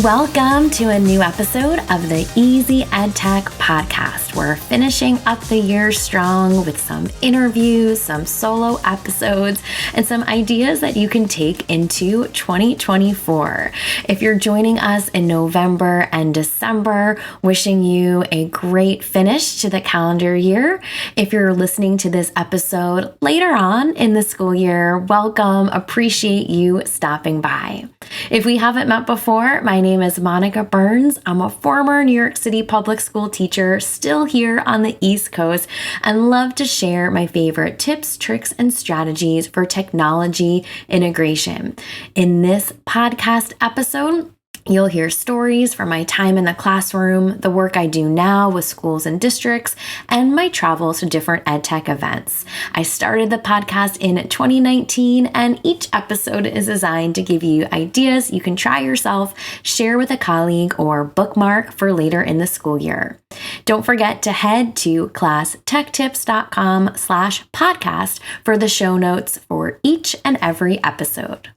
Welcome to a new episode of the Easy EdTech podcast. We're finishing up the year strong with some interviews, some solo episodes, and some ideas that you can take into 2024. If you're joining us in November and December, wishing you a great finish to the calendar year. If you're listening to this episode later on in the school year, welcome. Appreciate you stopping by. If we haven't met before, my name is Monica Burns. I'm a former New York City public school teacher, still here on the East Coast, and love to share my favorite tips, tricks, and strategies for technology integration. In this podcast episode, you'll hear stories from my time in the classroom, the work I do now with schools and districts, and my travels to different EdTech events. I started the podcast in 2019, and each episode is designed to give you ideas you can try yourself, share with a colleague, or bookmark for later in the school year. Don't forget to head to classtechtips.com/podcast for the show notes for each and every episode.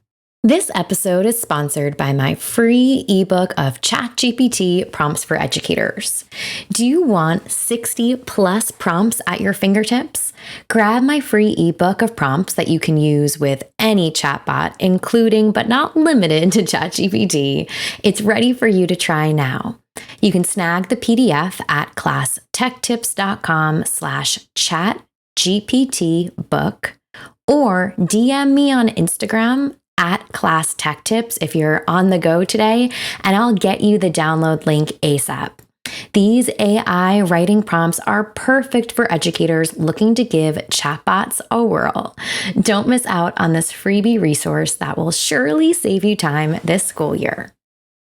This episode is sponsored by my free ebook of ChatGPT prompts for educators. Do you want 60 plus prompts at your fingertips? Grab my free ebook of prompts that you can use with any chatbot, including but not limited to ChatGPT. It's ready for you to try now. You can snag the PDF at classtechtips.com/chatgptbook or DM me on Instagram at Class Tech Tips if you're on the go today, and I'll get you the download link ASAP. These AI writing prompts are perfect for educators looking to give chatbots a whirl. Don't miss out on this freebie resource that will surely save you time this school year.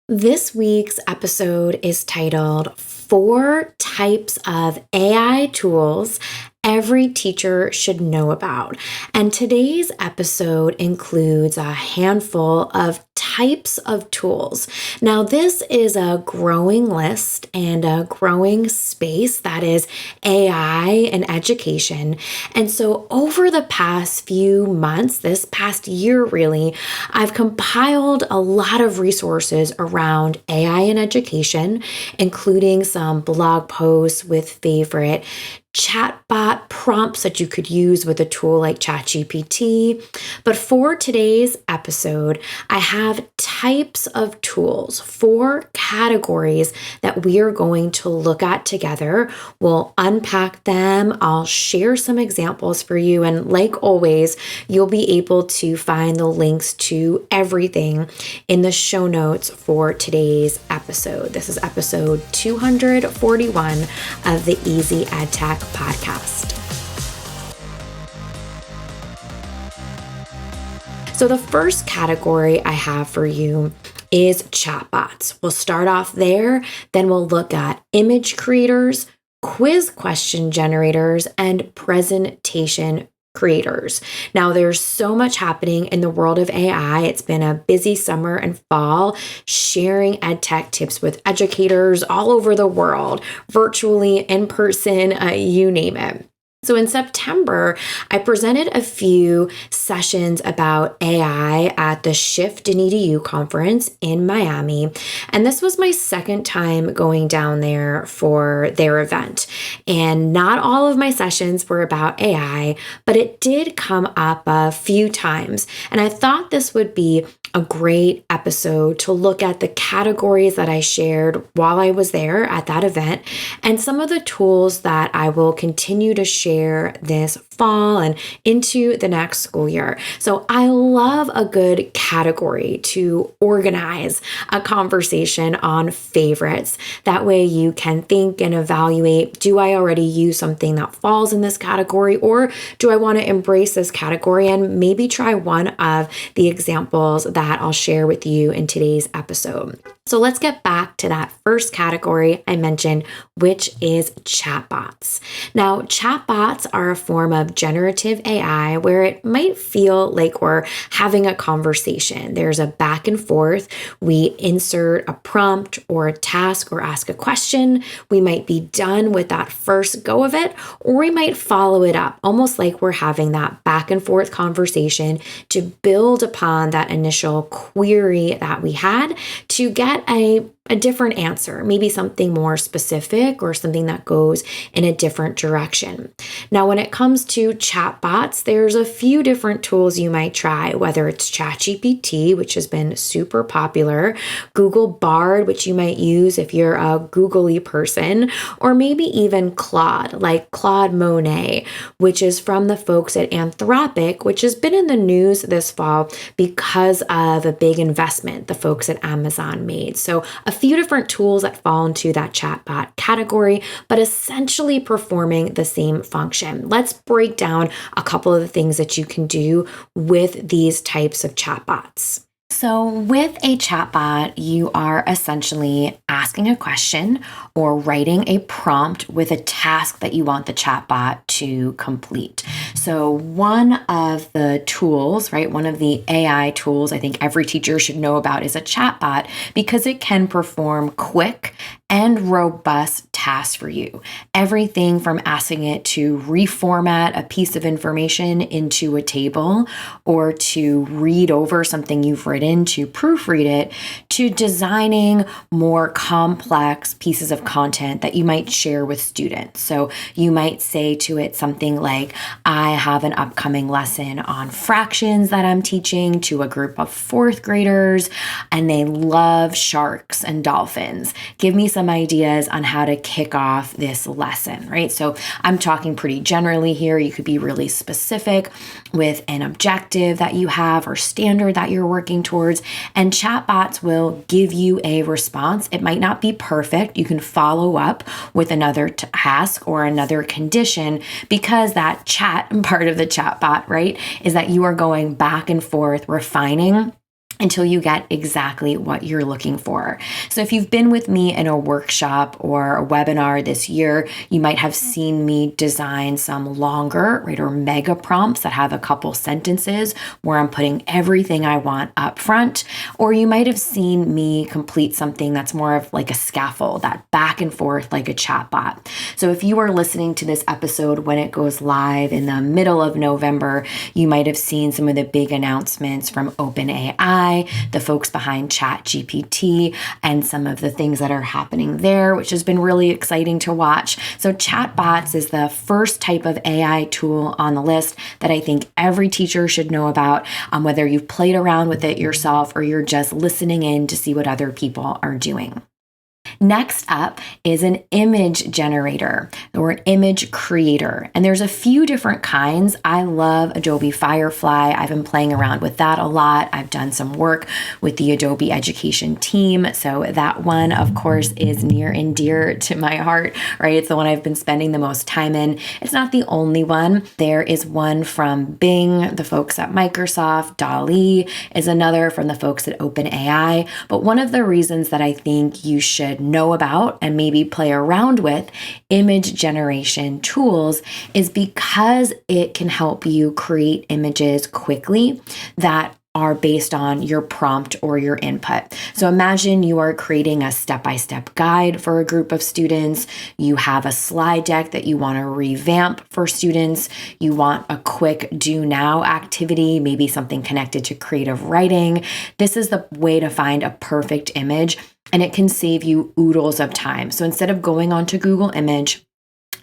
This week's episode is titled 4 Types of AI Tools Every Teacher Should Know About. And today's episode includes a handful of types of tools. Now, this is a growing list and a growing space that is AI and education. And so over the past few months, this past year really, I've compiled a lot of resources around AI and education, including some blog posts with favorite chatbot prompts that you could use with a tool like ChatGPT. But for today's episode, I have types of tools, 4 categories that we are going to look at together. We'll unpack them. I'll share some examples for you. And like always, you'll be able to find the links to everything in the show notes for today's episode. This is episode 241 of the Easy EdTech podcast. So the first category I have for you is chatbots. We'll start off there, then we'll look at image creators, quiz question generators, and presentation creators. Now, there's so much happening in the world of AI. It's been a busy summer and fall sharing EdTech tips with educators all over the world, virtually, in person, you name it. So in September, I presented a few sessions about AI at the Shift in EDU conference in Miami. And this was my second time going down there for their event. And not all of my sessions were about AI, but it did come up a few times. And I thought this would be a great episode to look at the categories that I shared while I was there at that event and some of the tools that I will continue to share this fall and into the next school year. So I love a good category to organize a conversation on favorites. That way you can think and evaluate, do I already use something that falls in this category, or do I want to embrace this category and maybe try one of the examples that I'll share with you in today's episode. So let's get back to that first category I mentioned, which is chatbots. Now, chatbots are a form of of generative AI where it might feel like we're having a conversation. There's a back and forth. We insert a prompt or a task or ask a question. We might be done with that first go of it, or we might follow it up, almost like we're having that back and forth conversation to build upon that initial query that we had to get a different answer, maybe something more specific or something that goes in a different direction. Now, when it comes to chatbots, there's a few different tools you might try, whether it's ChatGPT, which has been super popular, Google Bard, which you might use if you're a googly person, or maybe even Claude, like Claude Monet, which is from the folks at Anthropic, which has been in the news this fall because of a big investment the folks at Amazon made. So a few different tools that fall into that chatbot category, but essentially performing the same function. Let's break down a couple of the things that you can do with these types of chatbots. So with a chatbot, you are essentially asking a question or writing a prompt with a task that you want the chatbot to complete. So one of the tools, right, one of the AI tools I think every teacher should know about is a chatbot because it can perform quick and robust tasks for you. Everything from asking it to reformat a piece of information into a table or to read over something you've written to proofread it, to designing more complex pieces of content that you might share with students. So you might say to it something like, I have an upcoming lesson on fractions that I'm teaching to a group of fourth graders, and they love sharks and dolphins. Give me some ideas on how to kick off this lesson, right? So I'm talking pretty generally here. You could be really specific with an objective that you have or standard that you're working towards, and chatbots will give you a response. It might not be perfect. You can follow up with another task or another condition because that chat part of the chatbot, right, is that you are going back and forth, refining until you get exactly what you're looking for. So if you've been with me in a workshop or a webinar this year, you might have seen me design some longer, right, or mega prompts that have a couple sentences where I'm putting everything I want up front. Or you might have seen me complete something that's more of like a scaffold, that back and forth like a chatbot. So if you are listening to this episode when it goes live in the middle of November, you might have seen some of the big announcements from OpenAI, the folks behind ChatGPT, and some of the things that are happening there, which has been really exciting to watch. So chatbots is the first type of AI tool on the list that I think every teacher should know about, whether you've played around with it yourself or you're just listening in to see what other people are doing. Next up is an image generator or an image creator. And there's a few different kinds. I love Adobe Firefly. I've been playing around with that a lot. I've done some work with the Adobe education team. So that one, of course, is near and dear to my heart, right? It's the one I've been spending the most time in. It's not the only one. There is one from Bing, the folks at Microsoft. DALL-E is another from the folks at OpenAI. But one of the reasons that I think you should know about and maybe play around with image generation tools is because it can help you create images quickly that are based on your prompt or your input. So imagine you are creating a step-by-step guide for a group of students. You have a slide deck that you want to revamp for students. You want a quick do now activity, maybe something connected to creative writing. This is the way to find a perfect image, and it can save you oodles of time. So instead of going onto Google Image,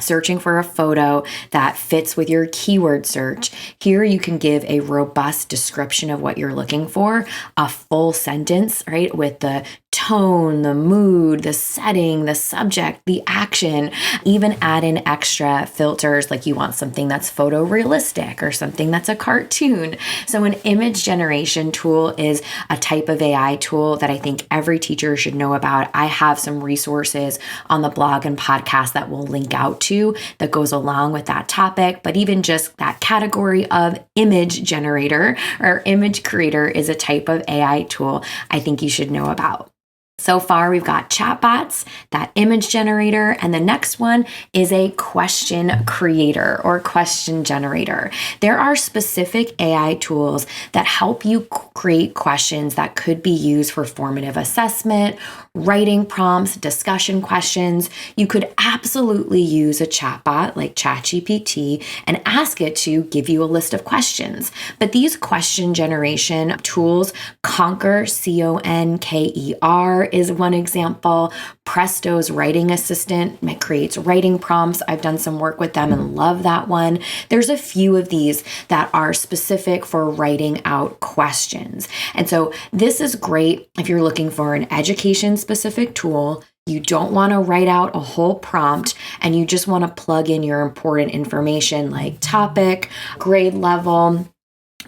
searching for a photo that fits with your keyword search, here you can give a robust description of what you're looking for, a full sentence, right, with the tone, the mood, the setting, the subject, the action, even add in extra filters like you want something that's photorealistic or something that's a cartoon. So an image generation tool is a type of AI tool that I think every teacher should know about. I have some resources on the blog and podcast that we'll link out to that goes along with that topic, but even just that category of image generator or image creator is a type of AI tool I think you should know about. So far, we've got chatbots, that image generator, and the next one is a question creator or question generator. There are specific AI tools that help you create questions that could be used for formative assessment, writing prompts, discussion questions. You could absolutely use a chatbot like ChatGPT and ask it to give you a list of questions. But these question generation tools, Conquer, Conker, is one example. Presto's writing assistant creates writing prompts. I've done some work with them and love that one. There's a few of these that are specific for writing out questions. And so this is great if you're looking for an education specific tool. You don't want to write out a whole prompt and you just want to plug in your important information like topic, grade level,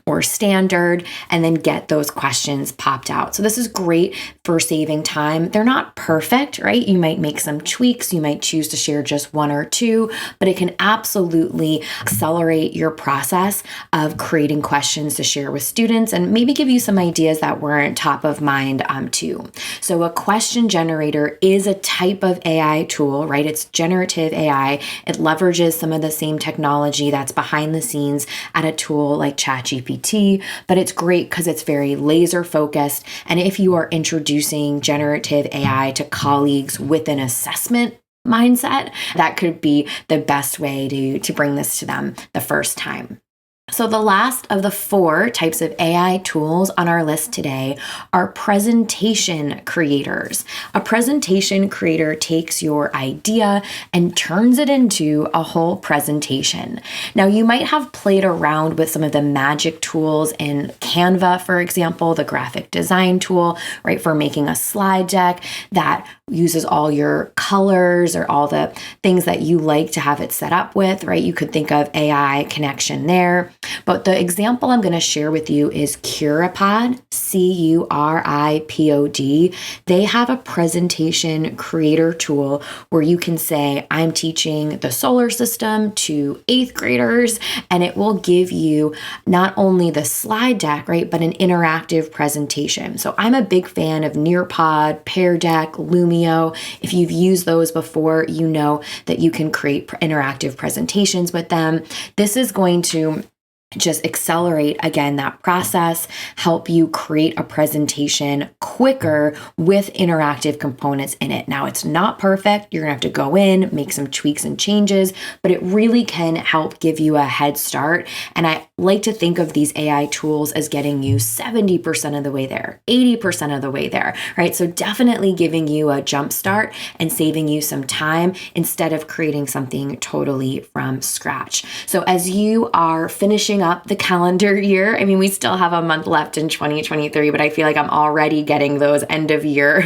or standard, and then get those questions popped out. So this is great for saving time. They're not perfect, right? You might make some tweaks. You might choose to share just one or two, but it can absolutely accelerate your process of creating questions to share with students and maybe give you some ideas that weren't top of mind too. So a question generator is a type of AI tool, right? It's generative AI. It leverages some of the same technology that's behind the scenes at a tool like ChatGPT. But it's great because it's very laser focused. And if you are introducing generative AI to colleagues with an assessment mindset, that could be the best way to bring this to them the first time. So the last of the 4 types of AI tools on our list today are presentation creators. A presentation creator takes your idea and turns it into a whole presentation. Now, you might have played around with some of the magic tools in Canva, for example, the graphic design tool, right, for making a slide deck that uses all your colors or all the things that you like to have it set up with, right? You could think of AI connection there. But the example I'm going to share with you is Curipod, Curipod. They have a presentation creator tool where you can say, I'm teaching the solar system to 8th graders, and it will give you not only the slide deck, right, but an interactive presentation. So I'm a big fan of Nearpod, Pear Deck, Lumio. If you've used those before, you know that you can create interactive presentations with them. This is going to just accelerate, again, that process, help you create a presentation quicker with interactive components in it. Now, it's not perfect. You're gonna have to go in, make some tweaks and changes, but it really can help give you a head start. And I like to think of these AI tools as getting you 70% of the way there, 80% of the way there, right? So definitely giving you a jump start and saving you some time instead of creating something totally from scratch. So as you are finishing up the calendar year, I mean, we still have a month left in 2023, but I feel like I'm already getting those end of year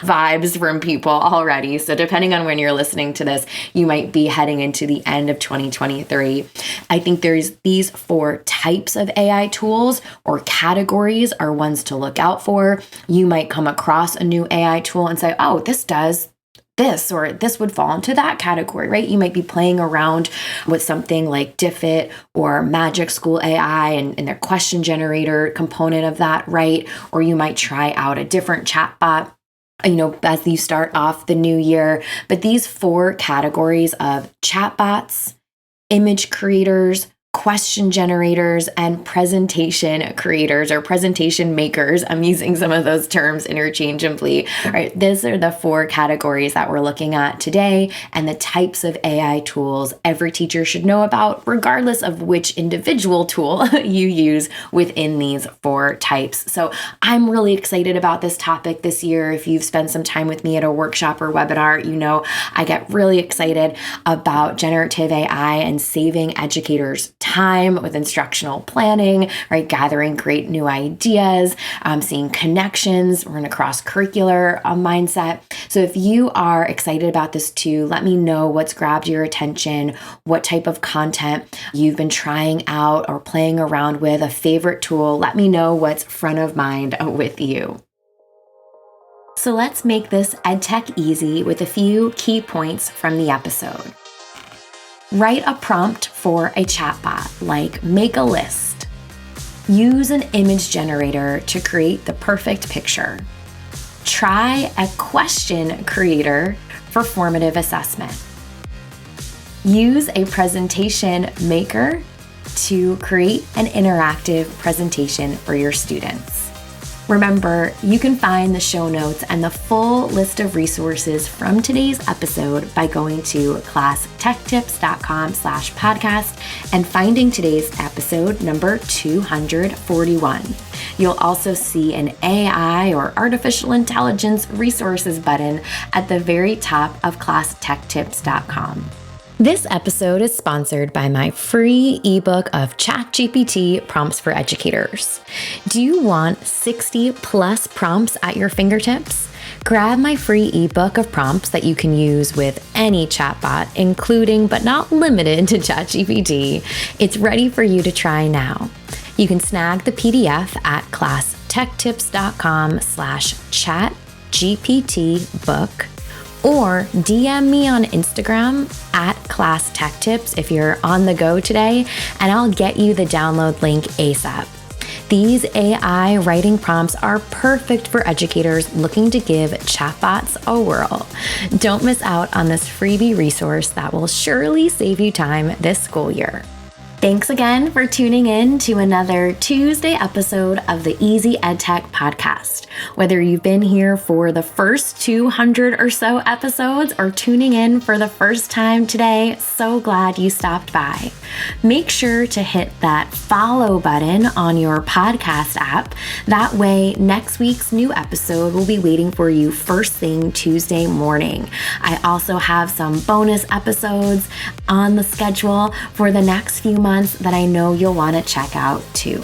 vibes from people already. So depending on when you're listening to this, you might be heading into the end of 2023. I think there's these 4 types of AI tools or categories are ones to look out for. You might come across a new AI tool and say, oh, this does this, or this would fall into that category, right? You might be playing around with something like Diffit or Magic School AI and their question generator component of that, right? Or you might try out a different chatbot, as you start off the new year. But these 4 categories of chatbots, image creators, question generators, and presentation creators or presentation makers. I'm using some of those terms interchangeably. All right, these are the 4 categories that we're looking at today and the types of AI tools every teacher should know about, regardless of which individual tool you use within these 4 types. So I'm really excited about this topic this year. If you've spent some time with me at a workshop or webinar, you know I get really excited about generative AI and saving educators time with instructional planning, right? Gathering great new ideas, seeing connections. We're in a cross-curricular mindset. So if you are excited about this too, let me know what's grabbed your attention, what type of content you've been trying out or playing around with, a favorite tool. Let me know what's front of mind with you. So let's make this EdTech easy with a few key points from the episode. Write a prompt for a chatbot, like make a list. Use an image generator to create the perfect picture. Try a question creator for formative assessment. Use a presentation maker to create an interactive presentation for your students. Remember, you can find the show notes and the full list of resources from today's episode by going to classtechtips.com/podcast and finding today's episode number 241. You'll also see an AI or artificial intelligence resources button at the very top of classtechtips.com. This episode is sponsored by my free ebook of ChatGPT prompts for educators. Do you want 60 plus prompts at your fingertips? Grab my free ebook of prompts that you can use with any chatbot, including but not limited to ChatGPT. It's ready for you to try now. You can snag the PDF at classtechtips.com/chatgptbook or DM me on Instagram at classtechtips if you're on the go today, and I'll get you the download link ASAP. These AI writing prompts are perfect for educators looking to give chatbots a whirl. Don't miss out on this freebie resource that will surely save you time this school year. Thanks again for tuning in to another Tuesday episode of the Easy EdTech podcast. Whether you've been here for the first 200 or so episodes or tuning in for the first time today, so glad you stopped by. Make sure to hit that follow button on your podcast app. That way, next week's new episode will be waiting for you first thing Tuesday morning. I also have some bonus episodes on the schedule for the next few months that I know you'll want to check out too.